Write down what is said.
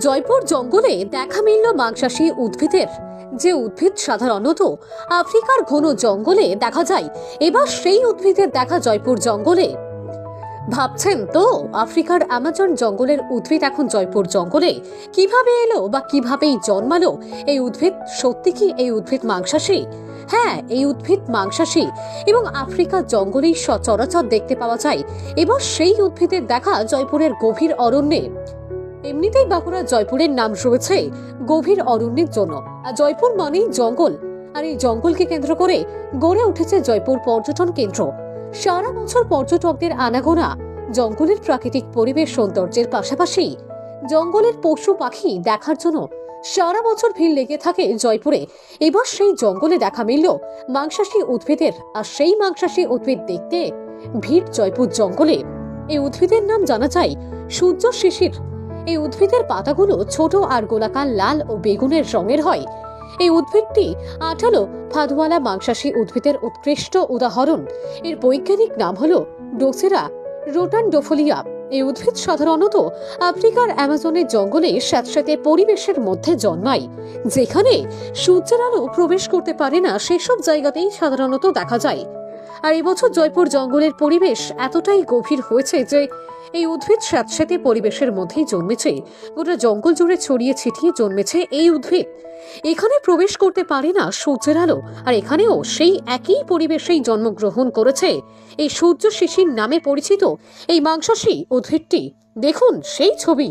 জয়পুর জঙ্গলে দেখা মিলল মাংসাশী উদ্ভিদের। যে উদ্ভিদ সাধারণত আফ্রিকার ঘন জঙ্গলে দেখা যায়, এবার সেই উদ্ভিদের দেখা জয়পুর জঙ্গলে। ভাবছেন তো, আফ্রিকার অ্যামাজন জঙ্গলের উদ্ভিদ এখন জয়পুর জঙ্গলে কিভাবে এলো বা কিভাবেই জন্মালো এই উদ্ভিদ? সত্যি কি এই উদ্ভিদ মাংসাশী? হ্যাঁ, এই উদ্ভিদ মাংসাশী এবং আফ্রিকার জঙ্গলেই সচরাচর দেখতে পাওয়া যায়। এবার সেই উদ্ভিদের দেখা জয়পুরের গভীর অরণ্যে। এমনিতেই বাঁকুড়া জয়পুরের নাম রয়েছে গভীর অরণ্যের জন্য। আর জয়পুর মানেই জঙ্গল, আর এই জঙ্গলকে কেন্দ্র করে গড়ে উঠেছে জয়পুর পর্যটন কেন্দ্র। সারা বছর পর্যটকদের আনাগোনা। জঙ্গলের প্রাকৃতিক পরিবেশ সৌন্দর্যের পাশাপাশি জঙ্গলের পশু পাখি দেখার জন্য সারা বছর ভিড় লেগে থাকে জয়পুরে। এবার সেই জঙ্গলে দেখা মিলল মাংসাশী উদ্ভিদের, আর সেই মাংসাশী উদ্ভিদ দেখতে ভিড় জয়পুর জঙ্গলে। এই উদ্ভিদের নাম জানা যায় সূর্য শিশির। এই উদ্ভিদের পাতাগুলো ছোট আর গোলাকার লাল ও বেগুনের রঙের হয়। এই উদ্ভিদটি আঠালো ফাঁদওয়ালা মাংসাশী উদ্ভিদের উৎকৃষ্ট উদাহরণ। এর বৈজ্ঞানিক নাম হলো ডোসেরা রোটানডোফোলিয়া। এই উদ্ভিদ সাধারণত আফ্রিকার অ্যামাজনের জঙ্গলে স্যাঁতস্যাঁতে পরিবেশের মধ্যে জন্মায়, যেখানে সূর্যের আলো প্রবেশ করতে পারে না, সেসব জায়গাতেই সাধারণত দেখা যায়। আর এবছর জয়পুর জঙ্গলের পরিবেশ এতটাই গভীর হয়েছে যে এই উদ্ভিদ স্যাঁতস্যাঁতে পরিবেশের মধ্যেই জন্মেছে। গোটা জঙ্গল জুড়ে ছড়িয়ে ছিটিয়ে জন্মেছে এই উদ্ভিদ। এখানে প্রবেশ করতে পারে না সূর্যের আলো, আর এখানেও সেই একই পরিবেশেই জন্মগ্রহণ করেছে এই সূর্য শিশির নামে পরিচিত এই মাংসাশী উদ্ভিদটি। দেখুন সেই ছবি।